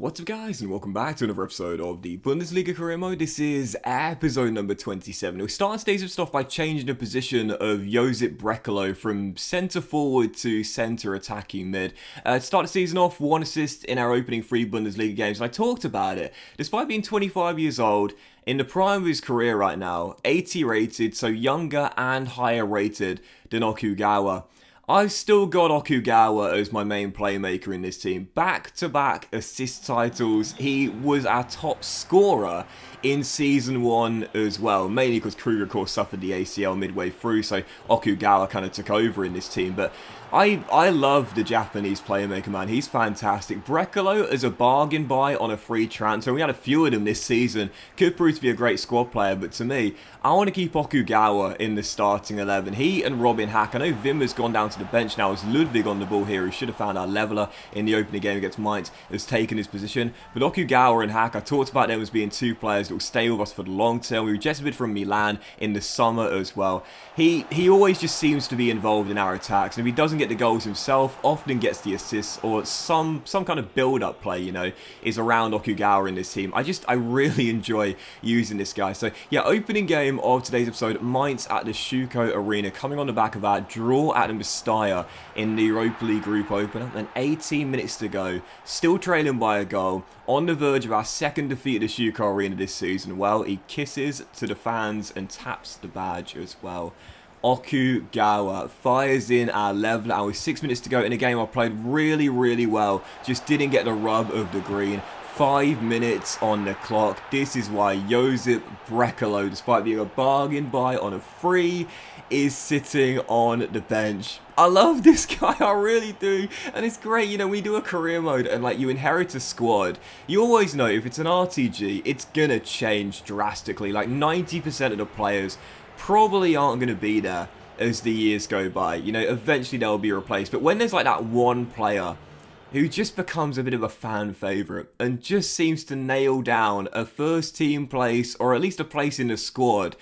What's up guys, and welcome back to another episode of the Bundesliga career mode. This is episode number 27. We're starting today's stuff by changing the position of Josip Brekalo from centre forward to centre attacking mid. To start the season off, one assist in our opening three Bundesliga games, and I talked about it. Despite being 25 years old, in the prime of his career right now, 80 rated, so younger and higher rated than Okugawa. I've still got Okugawa as my main playmaker in this team. Back-to-back assist titles. He was our top scorer in Season 1 as well. Mainly because Kruger, of course, suffered the ACL midway through, so Okugawa kind of took over in this team. But I love the Japanese playmaker, man. He's fantastic. Brekalo as a bargain buy on a free transfer. We had a few of them this season. Could prove to be a great squad player, but to me, I want to keep Okugawa in the starting 11. He and Robin Hack. I know Wim has gone down to the bench now as Ludwig on the ball here, who should have found our leveler in the opening game against Mainz, has taken his position. But Okugawa and Hack, I talked about them as being two players that will stay with us for the long term. We rejected a bid from Milan in the summer as well. He always just seems to be involved in our attacks, and if he doesn't get the goals himself, often gets the assists or some kind of build-up play, you know, is around Okugawa in this team. I really enjoy using this guy. So yeah, opening game of today's episode, Mainz at the Schuko Arena, coming on the back of our draw at the Mestalla in the Europa League group opener, and 18 minutes to go, still trailing by a goal, on the verge of our second defeat at the Schuko Arena this season. Well, he kisses to the fans and taps the badge as well. Okugawa fires in our leveler, and with 6 minutes to go in a game I played really well, just didn't get the rub of the green. 5 minutes on the clock. This is why Josip Brekalo, despite being a bargain buy on a free, is sitting on the bench. I love this guy, I really do, and it's great, you know, we do a career mode and like you inherit a squad, you always know if it's an RTG, it's gonna change drastically. Like 90% of the players probably aren't going to be there as the years go by. You know, eventually they'll be replaced. But when there's like that one player who just becomes a bit of a fan favourite and just seems to nail down a first team place or at least a place in the squad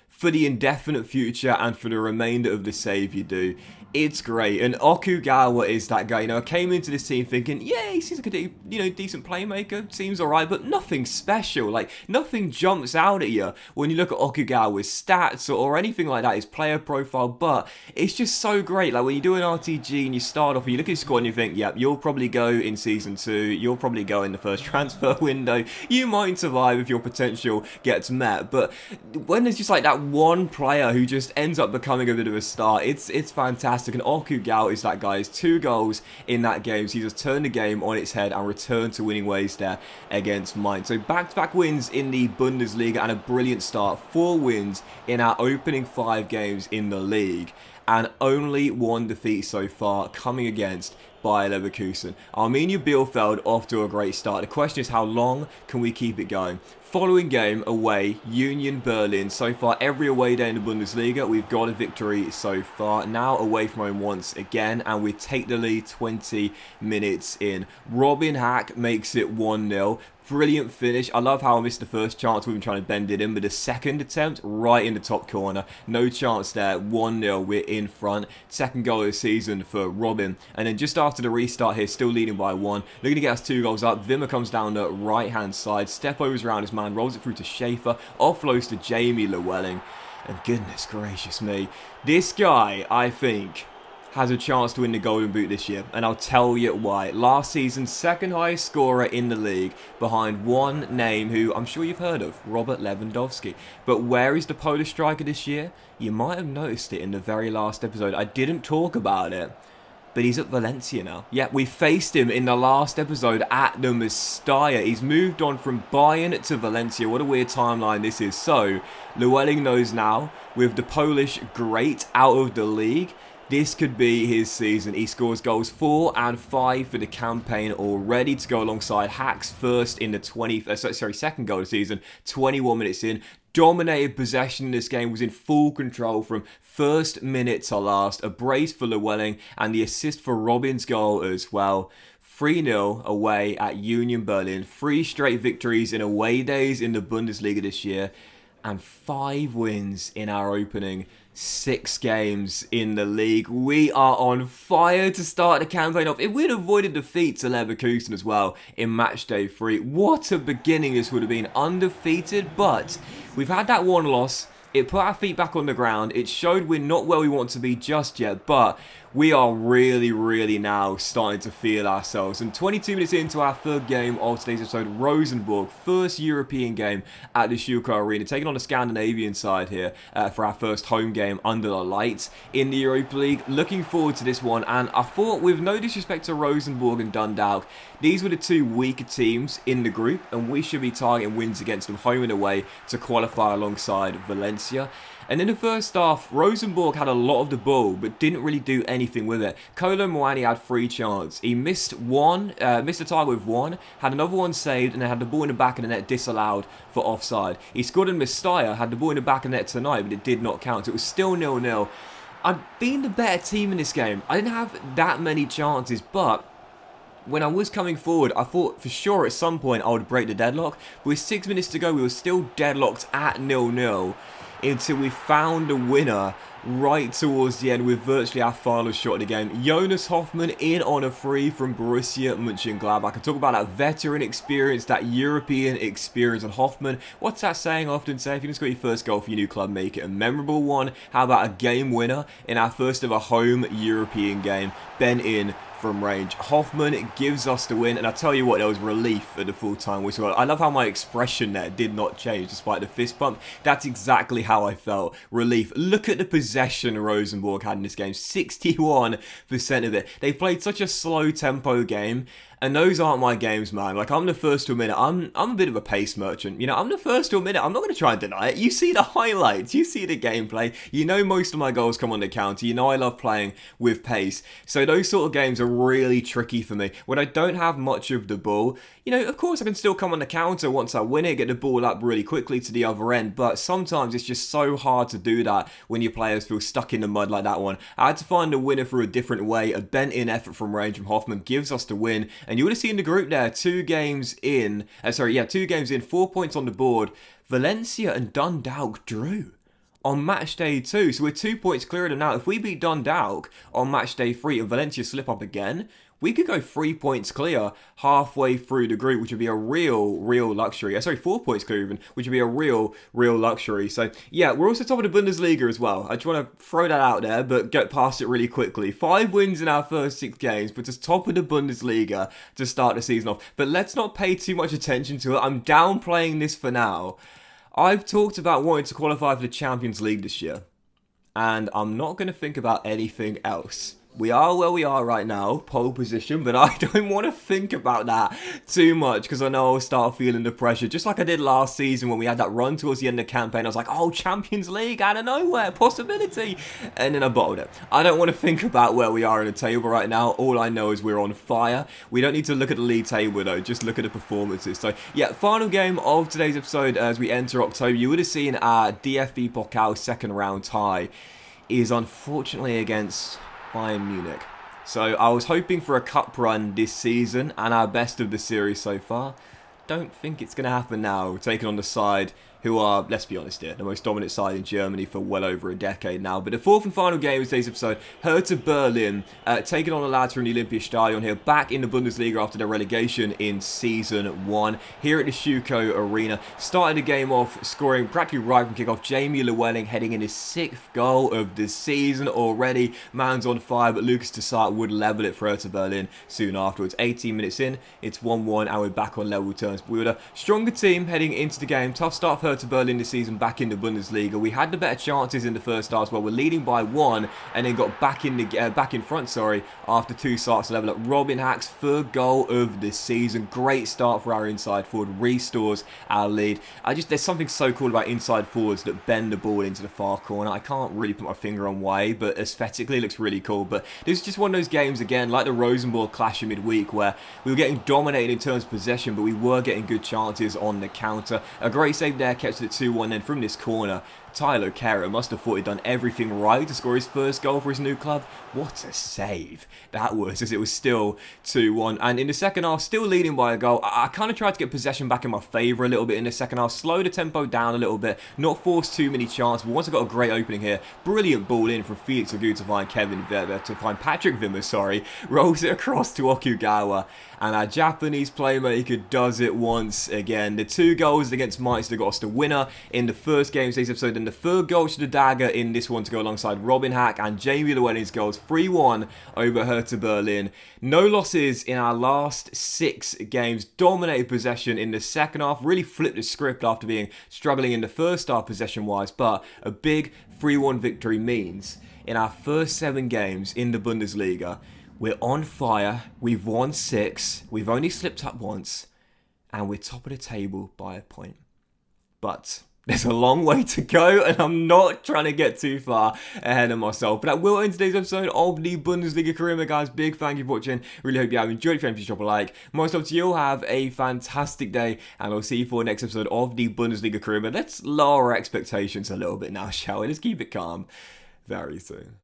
for the indefinite future and for the remainder of the save you do, it's great. And Okugawa is that guy. You know, I came into this team thinking, yeah, he seems like a decent playmaker, seems alright, but nothing special. Like, nothing jumps out at you when you look at Okugawa's stats or anything like that, his player profile, but it's just so great. Like, when you do an RTG and you start off and you look at his squad and you think, yep, you'll probably go in Season 2, you'll probably go in the first transfer window, you might survive if your potential gets met, but when there's just like that one player who just ends up becoming a bit of a star, it's fantastic. And Okugawa is that guy. His 2 goals in that game, so he just turned the game on its head and returned to winning ways there against Mainz. So back-to-back wins in the Bundesliga and a brilliant start. 4 wins in our opening 5 games in the league, and only 1 defeat so far, coming against Bayer Leverkusen. Arminia Bielefeld off to a great start. The question is, how long can we keep it going? Following game away, Union Berlin. So far, every away day in the Bundesliga, we've got a victory so far. Now away from home once again, and we take the lead 20 minutes in. Robin Hack makes it 1-0. Brilliant finish. I love how I missed the first chance with him trying to bend it in, but the second attempt, right in the top corner. No chance there. 1-0, we're in front. Second goal of the season for Robin. And then just after the restart here, still leading by 1. Looking to get us 2 goals up. Wimmer comes down the right-hand side. Step overs around his man, rolls it through to Schaefer. Offloads to Jamie Llewellyn. And goodness gracious me, this guy, I think, has a chance to win the Golden Boot this year, and I'll tell you why. Last season, second highest scorer in the league, behind one name who I'm sure you've heard of, Robert Lewandowski. But where is the Polish striker this year? You might have noticed it in the very last episode. I didn't talk about it, but he's at Valencia now. Yeah, we faced him in the last episode at the Mestalla. He's moved on from Bayern to Valencia. What a weird timeline this is. So, Llewellyn knows now, with the Polish great out of the league, this could be his season. He scores goals 4 and 5 for the campaign already, to go alongside Hack's first in the second goal of the season, 21 minutes in. Dominated possession in this game, was in full control from first minute to last. A brace for Llewellyn and the assist for Robin's goal as well. 3-0 away at Union Berlin. 3 straight victories in away days in the Bundesliga this year. and 5 wins in our opening 6 games in the league. We are on fire to start the campaign off. If we'd avoided defeat to Leverkusen as well in match day 3, what a beginning this would have been. Undefeated, but we've had that one loss. It put our feet back on the ground. It showed we're not where we want to be just yet, but we are really now starting to feel ourselves. And 22 minutes into our third game of today's episode, Rosenborg, first European game at the Okugawa Arena, taking on the Scandinavian side here for our first home game under the lights in the Europa League. Looking forward to this one, and I thought, with no disrespect to Rosenborg and Dundalk, these were the 2 weaker teams in the group, and we should be targeting wins against them home and away to qualify alongside Valencia. And in the first half, Rosenborg had a lot of the ball, but didn't really do anything with it. Kolo Muani had 3 chances. He missed a target with 1, had another one saved, and then had the ball in the back of the net disallowed for offside. He scored in Mestalla, had the ball in the back of the net tonight, but it did not count. It was still 0-0. I've been the better team in this game. I didn't have that many chances, but when I was coming forward, I thought for sure at some point I would break the deadlock. But with 6 minutes to go, we were still deadlocked at 0-0 until we found a winner right towards the end with virtually our final shot of the game. Jonas Hoffmann in on a free from Borussia Mönchengladbach. I can talk about that veteran experience, that European experience on Hoffmann. What's that saying I often say? If you just got your first goal for your new club, make it a memorable one. How about a game winner in our first ever home European game? Ben in from range. Hoffmann gives us the win, and I tell you what, there was relief at the full-time whistle. I love how my expression there did not change despite the fist bump. That's exactly how I felt. Relief. Look at the possession Rosenborg had in this game. 61% of it. They played such a slow tempo game, and those aren't my games, man. Like, I'm the first to admit it. I'm a bit of a pace merchant. You know, I'm the first to admit it. I'm not going to try and deny it. You see the highlights. You see the gameplay. You know most of my goals come on the counter. You know I love playing with pace. So those sort of games are really tricky for me. When I don't have much of the ball, you know, of course I can still come on the counter once I win it, get the ball up really quickly to the other end. But sometimes it's just so hard to do that when your players feel stuck in the mud like that one. I had to find a winner through a different way. A bent-in effort from range from Hoffmann gives us the win. And you would have seen the group there, 2 games in, 2 games in, 4 points on the board. Valencia and Dundalk drew on match day 2, so we're 2 points clear of them now. If we beat Dundalk on match day 3 and Valencia slip up again, we could go 3 points clear halfway through the group, which would be a real luxury. 4 points clear even, which would be a real luxury. So yeah, we're also top of the Bundesliga as well. I just want to throw that out there, but get past it really quickly. 5 wins in our first 6 games, puts us top of the Bundesliga to start the season off. But let's not pay too much attention to it. I'm downplaying this for now. I've talked about wanting to qualify for the Champions League this year, and I'm not going to think about anything else. We are where we are right now, pole position, but I don't want to think about that too much because I know I'll start feeling the pressure, just like I did last season when we had that run towards the end of the campaign. I was like, oh, Champions League, out of nowhere, possibility, and then I bottled it. I don't want to think about where we are in the table right now. All I know is we're on fire. We don't need to look at the league table though, just look at the performances. So yeah, final game of today's episode as we enter October. You would have seen our DFB Pokal second round tie is unfortunately against Bayern Munich. So I was hoping for a cup run this season and our best of the series so far. Don't think it's going to happen now. We're taking on the side who are, let's be honest here, the most dominant side in Germany for well over a decade now. But the fourth and final game of today's episode, Hertha Berlin, taking on the lads from the Olympiastadion here, back in the Bundesliga after their relegation in Season 1, here at the Schuko Arena. Started the game off, scoring practically right from kickoff. Jamie Llewellyn heading in his 6th goal of the season already. Man's on fire, but Lucas Toussaint would level it for Hertha Berlin soon afterwards. 18 minutes in, it's 1-1, and we're back on level terms. We were the stronger team heading into the game. Tough start for Hertha Berlin this season back in the Bundesliga. We had the better chances in the first half as well. We're leading by 1 and then got back in front after 2 starts to level up. Robin Hack's 3rd goal of the season. Great start for our inside forward. Restores our lead. There's something so cool about inside forwards that bend the ball into the far corner. I can't really put my finger on why, but aesthetically it looks really cool. But this is just one of those games again, like the Rosenborg clash in midweek, where we were getting dominated in terms of possession, but we were getting good chances on the counter. A great save there, kept it at 2-1. Then from this corner, Tyler Kerr must have thought he'd done everything right to score his first goal for his new club. What a save that was, as it was still 2-1. And in the second half, still leading by a goal, I kind of tried to get possession back in my favour a little bit in the second half, slow the tempo down a little bit, not force too many chances. But once I got a great opening here, brilliant ball in from Felix Agu to find Patrick Wimmer, rolls it across to Okugawa. And our Japanese playmaker does it once again. The 2 goals against Meister got us the winner in the first game of today's episode, and the 3rd goal to the dagger in this one to go alongside Robin Hack and Jamie Llewellyn's goals. 3-1 over Hertha Berlin. No losses in our last 6 games. Dominated possession in the second half. Really flipped the script after being struggling in the first half possession-wise. But a big 3-1 victory means in our first 7 games in the Bundesliga, we're on fire, we've won 6, we've only slipped up once, and we're top of the table by a point. But there's a long way to go, and I'm not trying to get too far ahead of myself. But that will end today's episode of the Bundesliga career, guys. Big thank you for watching. Really hope you have enjoyed. If you haven't, drop a like. Most of you all have a fantastic day, and I'll see you for the next episode of the Bundesliga career. But let's lower our expectations a little bit now, shall we? Let's keep it calm very soon.